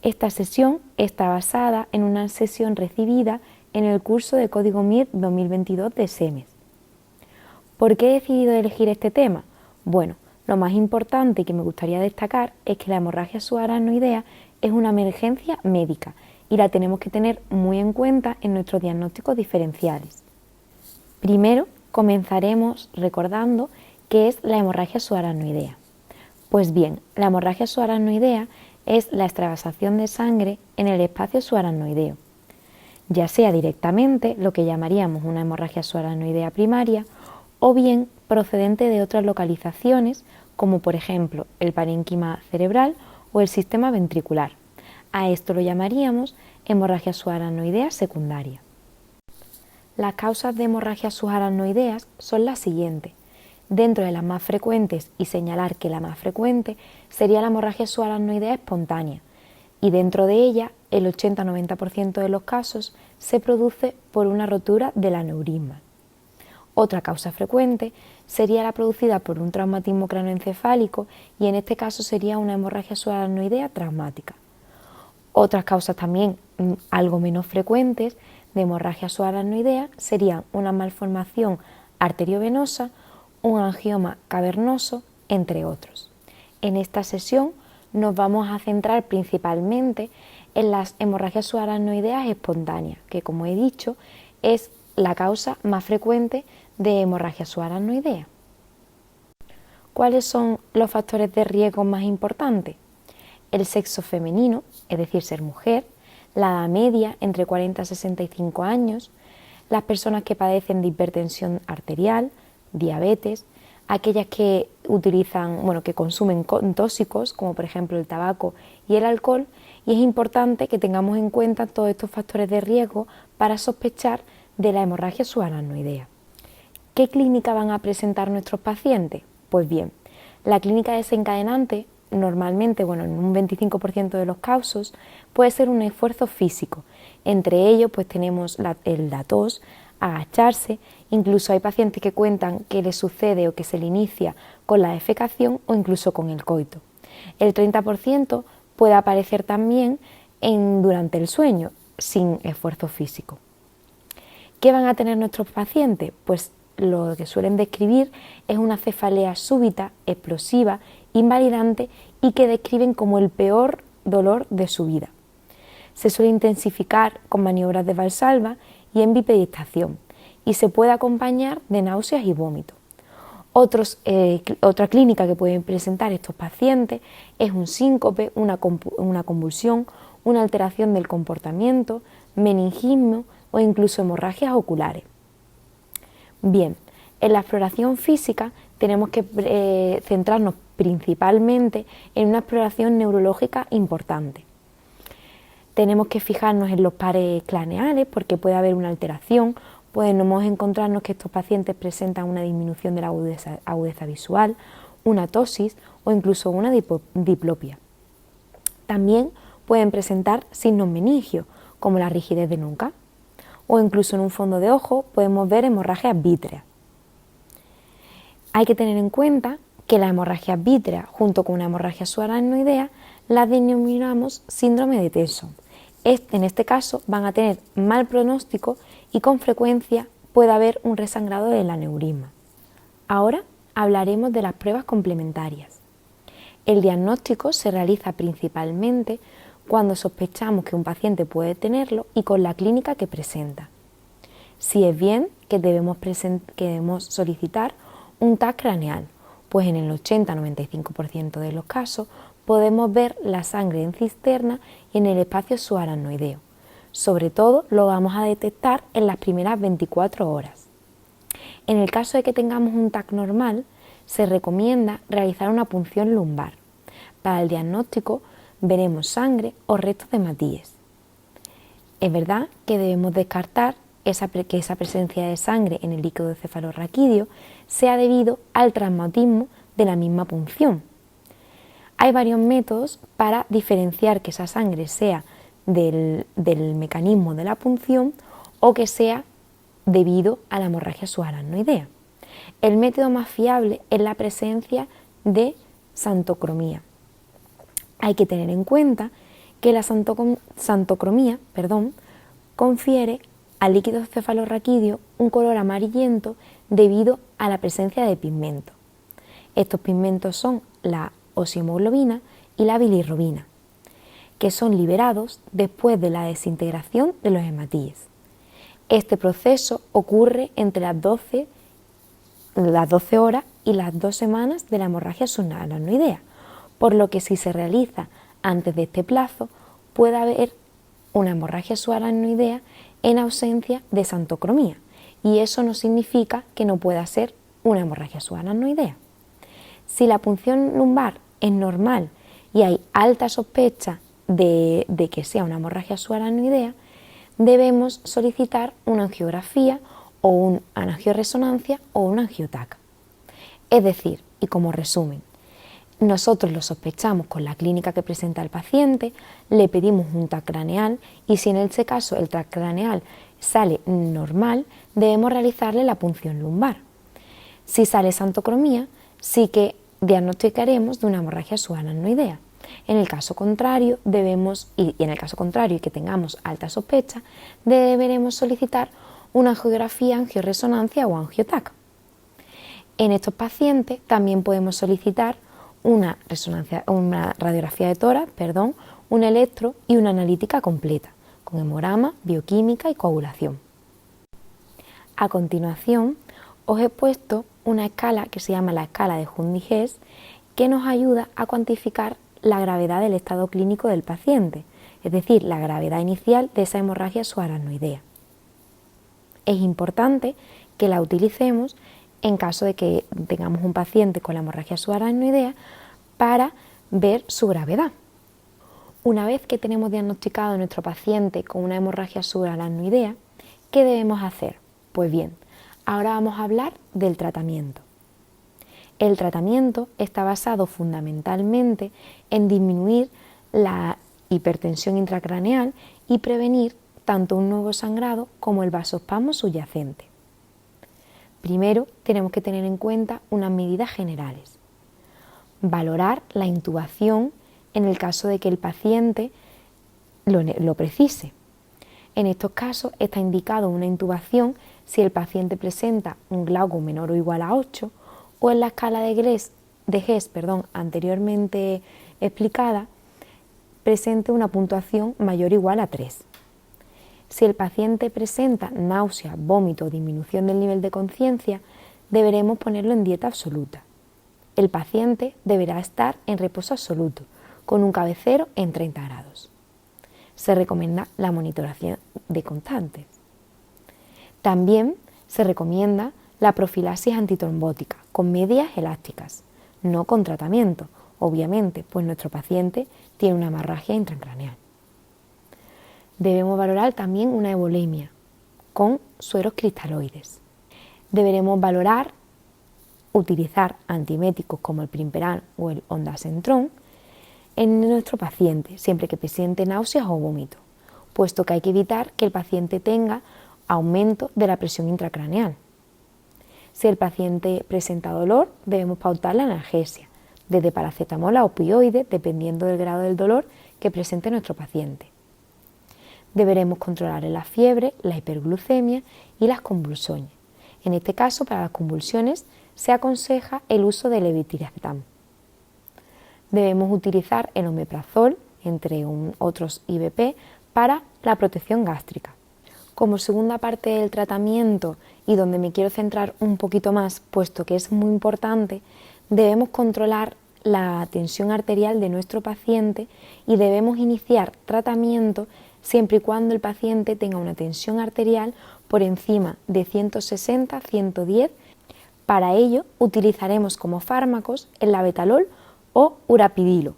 Esta sesión está basada en una sesión recibida en el curso de Código MIR 2022 de SEMES. ¿Por qué he decidido elegir este tema? Bueno, lo más importante que me gustaría destacar es que la hemorragia subaracnoidea es una emergencia médica y la tenemos que tener muy en cuenta en nuestros diagnósticos diferenciales. Primero, comenzaremos recordando qué es la hemorragia subaracnoidea. Pues bien, la hemorragia subaracnoidea es la extravasación de sangre en el espacio subaracnoideo, ya sea directamente lo que llamaríamos una hemorragia subaracnoidea primaria o bien procedente de otras localizaciones como por ejemplo el parénquima cerebral o el sistema ventricular. A esto lo llamaríamos hemorragia subaracnoidea secundaria. Las causas de hemorragias subaracnoideas son las siguientes. Dentro de las más frecuentes, y señalar que la más frecuente sería la hemorragia subaracnoidea espontánea, y dentro de ella el 80-90% de los casos se produce por una rotura del aneurisma. Otra causa frecuente sería la producida por un traumatismo craneoencefálico y en este caso sería una hemorragia subaracnoidea traumática. Otras causas también algo menos frecuentes de hemorragia subaracnoidea serían una malformación arteriovenosa, un angioma cavernoso, entre otros. En esta sesión nos vamos a centrar principalmente en las hemorragias subaracnoideas espontáneas, que como he dicho es la causa más frecuente de hemorragia subaracnoidea. ¿Cuáles son los factores de riesgo más importantes? El sexo femenino, es decir, ser mujer, la edad media entre 40 y 65 años, las personas que padecen de hipertensión arterial, diabetes, aquellas que utilizan, que consumen tóxicos como por ejemplo el tabaco y el alcohol, y es importante que tengamos en cuenta todos estos factores de riesgo para sospechar de la hemorragia subaracnoidea. ¿Qué clínica van a presentar nuestros pacientes? Pues bien, la clínica desencadenante normalmente, en un 25% de los casos, puede ser un esfuerzo físico. Entre ellos pues tenemos la tos, agacharse, incluso hay pacientes que cuentan que les sucede o que se le inicia con la defecación o incluso con el coito. El 30% puede aparecer también durante el sueño, sin esfuerzo físico. ¿Qué van a tener nuestros pacientes? Pues lo que suelen describir es una cefalea súbita, explosiva, invalidante y que describen como el peor dolor de su vida. Se suele intensificar con maniobras de Valsalva y en bipedestación y se puede acompañar de náuseas y vómitos. Otra clínica que pueden presentar estos pacientes es un síncope, una convulsión, una alteración del comportamiento, meningismo o incluso hemorragias oculares. Bien, en la exploración física tenemos que centrarnos principalmente en una exploración neurológica importante. Tenemos que fijarnos en los pares craneales porque puede haber una alteración, podemos encontrarnos que estos pacientes presentan una disminución de la agudeza visual, una ptosis o incluso una diplopia. También pueden presentar signos meningios como la rigidez de nuca o incluso en un fondo de ojo podemos ver hemorragias vítreas. Hay que tener en cuenta que las hemorragias vítreas junto con una hemorragia subaracnoidea las denominamos síndrome de Tenson. En este caso van a tener mal pronóstico y con frecuencia puede haber un resangrado del aneurisma. Ahora hablaremos de las pruebas complementarias. El diagnóstico se realiza principalmente cuando sospechamos que un paciente puede tenerlo y con la clínica que presenta. Si es bien que debemos solicitar un TAC craneal, pues en el 80-95% de los casos podemos ver la sangre en cisterna y en el espacio subaracnoideo. Sobre todo lo vamos a detectar en las primeras 24 horas. En el caso de que tengamos un TAC normal, se recomienda realizar una punción lumbar. Para el diagnóstico veremos sangre o restos de hematíes. Es verdad que debemos descartar que esa presencia de sangre en el líquido cefalorraquídeo sea debido al traumatismo de la misma punción. Hay varios métodos para diferenciar que esa sangre sea del mecanismo de la punción o que sea debido a la hemorragia subaracnoidea. El método más fiable es la presencia de xantocromía. Hay que tener en cuenta que la santocromía, confiere al líquido cefalorraquídeo un color amarillento debido a la presencia de pigmentos. Estos pigmentos son la oximoglobina y la bilirrubina, que son liberados después de la desintegración de los hematíes. Este proceso ocurre entre las 12 horas y las 2 semanas de la hemorragia subaracnoidea, por lo que si se realiza antes de este plazo puede haber una hemorragia subaracnoidea en ausencia de santocromía, y eso no significa que no pueda ser una hemorragia subaracnoidea. Si la punción lumbar es normal y hay alta sospecha de que sea una hemorragia subaracnoidea, debemos solicitar una angiografía o una angioresonancia o una angiotaca. Es decir, y como resumen, nosotros lo sospechamos con la clínica que presenta el paciente, le pedimos un TAC craneal y si en este caso el TAC craneal sale normal, debemos realizarle la punción lumbar. Si sale santocromía, sí que diagnosticaremos de una hemorragia subaracnoidea. En el caso contrario, y que tengamos alta sospecha, deberemos solicitar una angiografía, angioresonancia o angiotac. En estos pacientes también podemos solicitar una radiografía de tórax, un electro y una analítica completa, con hemograma, bioquímica y coagulación. A continuación, os he puesto una escala que se llama la escala de Hund-Hess, que nos ayuda a cuantificar la gravedad del estado clínico del paciente, es decir, la gravedad inicial de esa hemorragia subaracnoidea. Es importante que la utilicemos en caso de que tengamos un paciente con la hemorragia subaracnoidea para ver su gravedad. Una vez que tenemos diagnosticado a nuestro paciente con una hemorragia subaracnoidea, ¿qué debemos hacer? Pues bien, ahora vamos a hablar del tratamiento. El tratamiento está basado fundamentalmente en disminuir la hipertensión intracraneal y prevenir tanto un nuevo sangrado como el vasospasmo subyacente. Primero, tenemos que tener en cuenta unas medidas generales. Valorar la intubación en el caso de que el paciente lo precise. En estos casos está indicado una intubación si el paciente presenta un glauco menor o igual a 8 o en la escala de Hess anteriormente explicada, presente una puntuación mayor o igual a 3. Si el paciente presenta náusea, vómito o disminución del nivel de conciencia, deberemos ponerlo en dieta absoluta. El paciente deberá estar en reposo absoluto, con un cabecero en 30 grados. Se recomienda la monitoración de constantes. También se recomienda la profilaxis antitrombótica con medias elásticas, no con tratamiento, obviamente, pues nuestro paciente tiene una hemorragia intracraneal. Debemos valorar también una euvolemia con sueros cristaloides. Deberemos utilizar antieméticos como el primperan o el ondansetron en nuestro paciente, siempre que presente náuseas o vómito, puesto que hay que evitar que el paciente tenga aumento de la presión intracraneal. Si el paciente presenta dolor, debemos pautar la analgesia, desde paracetamol a opioides, dependiendo del grado del dolor que presente nuestro paciente. Deberemos controlar la fiebre, la hiperglucemia y las convulsiones. En este caso, para las convulsiones, se aconseja el uso del levetiracetam. Debemos utilizar el omeprazol, entre otros IVP, para la protección gástrica. Como segunda parte del tratamiento y donde me quiero centrar un poquito más, puesto que es muy importante, debemos controlar la tensión arterial de nuestro paciente y debemos iniciar tratamiento siempre y cuando el paciente tenga una tensión arterial por encima de 160-110. Para ello utilizaremos como fármacos el labetalol o urapidilo.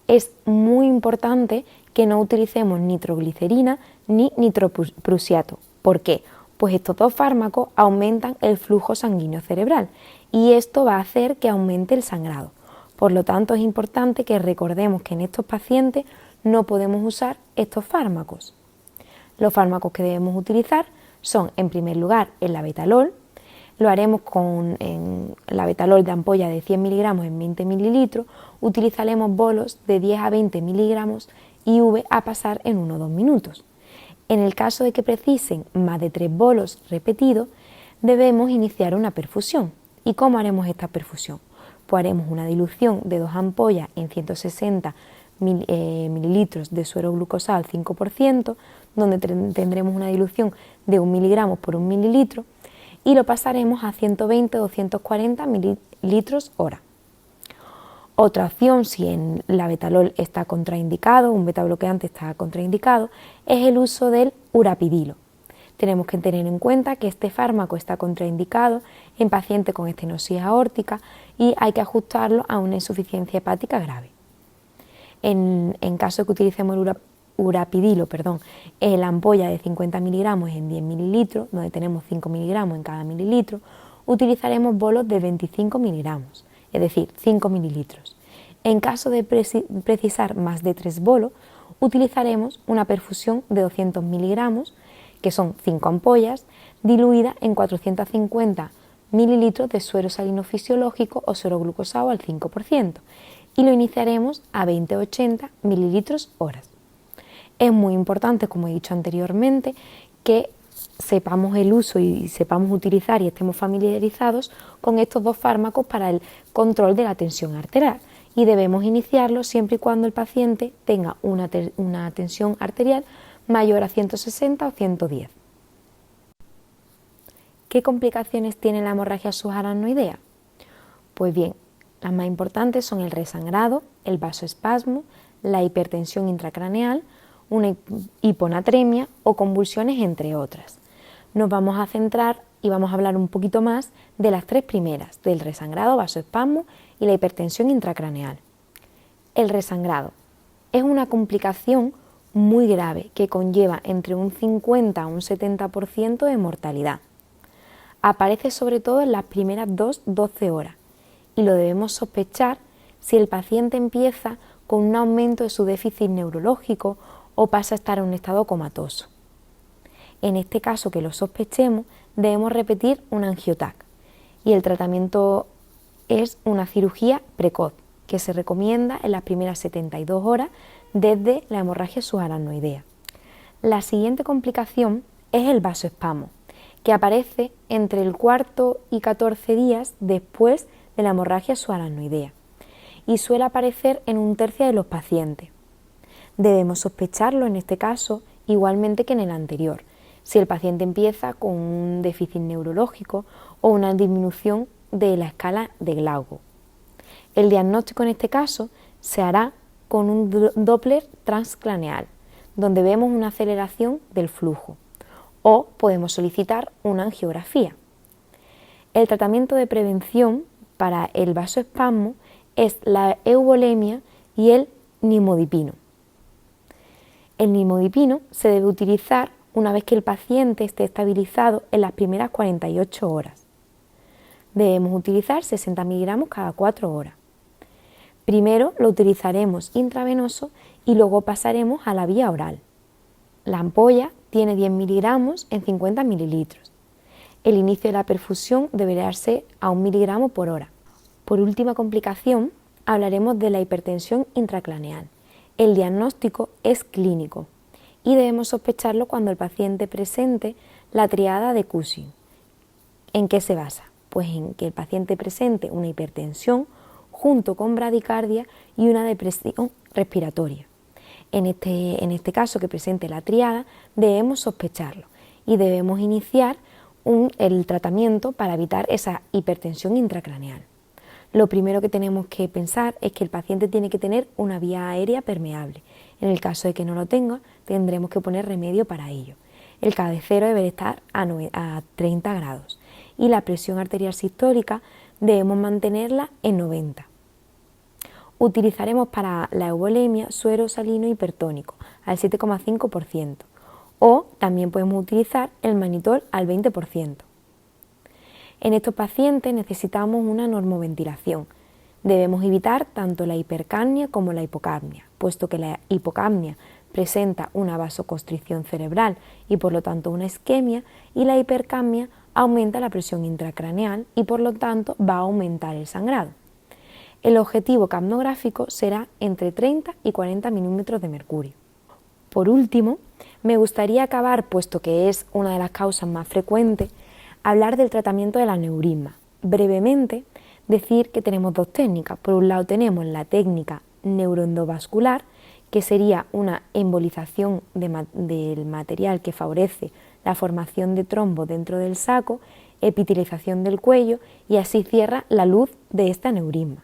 Es muy importante que no utilicemos nitroglicerina ni nitroprusiato. ¿Por qué? Pues estos dos fármacos aumentan el flujo sanguíneo cerebral y esto va a hacer que aumente el sangrado. Por lo tanto, es importante que recordemos que en estos pacientes no podemos usar estos fármacos. Los fármacos que debemos utilizar son, en primer lugar, el labetalol. Lo haremos con labetalol de ampolla de 100 miligramos en 20 mililitros. Utilizaremos bolos de 10 a 20 miligramos y V a pasar en 1 o 2 minutos. En el caso de que precisen más de 3 bolos repetidos, debemos iniciar una perfusión. ¿Y cómo haremos esta perfusión? Pues haremos una dilución de 2 ampollas en 160 mililitros de suero glucosado al 5%, donde tendremos una dilución de 1 miligramo por 1 mililitro, y lo pasaremos a 120 o 240 mililitros hora. Otra opción, si el labetalol está contraindicado, un betabloqueante está contraindicado, es el uso del urapidilo. Tenemos que tener en cuenta que este fármaco está contraindicado en pacientes con estenosis aórtica y hay que ajustarlo a una insuficiencia hepática grave. En caso de que utilicemos el urapidilo, la ampolla de 50 miligramos en 10 mililitros, donde tenemos 5 miligramos en cada mililitro, utilizaremos bolos de 25 miligramos, es decir, 5 mililitros. En caso de precisar más de 3 bolos, utilizaremos una perfusión de 200 miligramos, que son 5 ampollas, diluida en 450 mililitros de suero salino fisiológico o suero glucosado al 5%, y lo iniciaremos a 20-80 mililitros horas. Es muy importante, como he dicho anteriormente, que sepamos el uso y sepamos utilizar y estemos familiarizados con estos dos fármacos para el control de la tensión arterial, y debemos iniciarlo siempre y cuando el paciente tenga una tensión arterial mayor a 160 o 110. ¿Qué complicaciones tiene la hemorragia subaracnoidea? Pues bien, las más importantes son el resangrado, el vasoespasmo, la hipertensión intracraneal, una hiponatremia o convulsiones, entre otras. Nos vamos a centrar y vamos a hablar un poquito más de las 3 primeras, del resangrado, vasoespasmo y la hipertensión intracraneal. El resangrado es una complicación muy grave que conlleva entre un 50 a un 70% de mortalidad. Aparece sobre todo en las primeras 12 horas y lo debemos sospechar si el paciente empieza con un aumento de su déficit neurológico o pasa a estar en un estado comatoso. En este caso que lo sospechemos, debemos repetir un angiotac y el tratamiento es una cirugía precoz que se recomienda en las primeras 72 horas desde la hemorragia subaracnoidea. La siguiente complicación es el vasoespasmo, que aparece entre el 4 y 14 días después de la hemorragia subaracnoidea y suele aparecer en un tercio de los pacientes. Debemos sospecharlo en este caso igualmente que en el anterior, si el paciente empieza con un déficit neurológico o una disminución de la escala de Glauco. El diagnóstico en este caso se hará con un Doppler transcraneal, donde vemos una aceleración del flujo, o podemos solicitar una angiografía. El tratamiento de prevención para el vasoespasmo es la eubolemia y el nimodipino. El nimodipino se debe utilizar una vez que el paciente esté estabilizado en las primeras 48 horas. Debemos utilizar 60 miligramos cada 4 horas. Primero lo utilizaremos intravenoso y luego pasaremos a la vía oral. La ampolla tiene 10 miligramos en 50 mililitros. El inicio de la perfusión deberá ser a 1 miligramo por hora. Por última complicación, hablaremos de la hipertensión intracraneal. El diagnóstico es clínico y debemos sospecharlo cuando el paciente presente la triada de Cushing. ¿En qué se basa? Pues en que el paciente presente una hipertensión junto con bradicardia y una depresión respiratoria. En este caso que presente la triada debemos sospecharlo y debemos iniciar el tratamiento para evitar esa hipertensión intracraneal. Lo primero que tenemos que pensar es que el paciente tiene que tener una vía aérea permeable. En el caso de que no lo tenga, tendremos que poner remedio para ello. El cabecero debe estar a 30 grados y la presión arterial sistólica debemos mantenerla en 90. Utilizaremos para la eubolemia suero salino hipertónico al 7,5% o también podemos utilizar el mannitol al 20%. En estos pacientes necesitamos una normoventilación. Debemos evitar tanto la hipercapnia como la hipocapnia, puesto que la hipocapnia presenta una vasoconstricción cerebral y por lo tanto una isquemia, y la hipercapnia aumenta la presión intracraneal y por lo tanto va a aumentar el sangrado. El objetivo capnográfico será entre 30 y 40 milímetros de mercurio. Por último, me gustaría acabar, puesto que es una de las causas más frecuentes, hablar del tratamiento del aneurisma. Brevemente, decir que tenemos dos técnicas. Por un lado tenemos la técnica neuroendovascular, que sería una embolización del material que favorece la formación de trombo dentro del saco, epitelización del cuello y así cierra la luz de este aneurisma.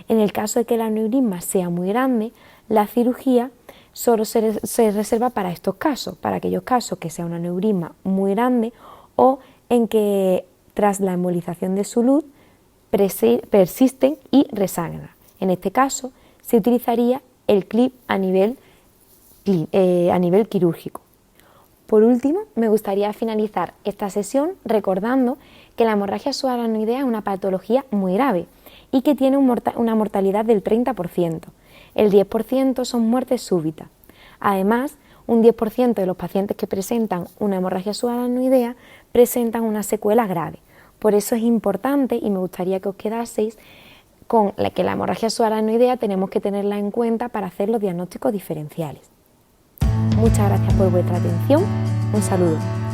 En el caso de que el aneurisma sea muy grande, la cirugía solo se reserva para estos casos, para aquellos casos que sea un aneurisma muy grande o en que tras la embolización de su luz persisten y resangran. En este caso se utilizaría el clip a nivel quirúrgico. Por último, me gustaría finalizar esta sesión recordando que la hemorragia subaracnoidea es una patología muy grave y que tiene una mortalidad del 30%. El 10% son muertes súbitas. Además, un 10% de los pacientes que presentan una hemorragia subaracnoidea presentan una secuela grave. Por eso es importante y me gustaría que os quedaseis con que la hemorragia subaracnoidea tenemos que tenerla en cuenta para hacer los diagnósticos diferenciales. Muchas gracias por vuestra atención. Un saludo.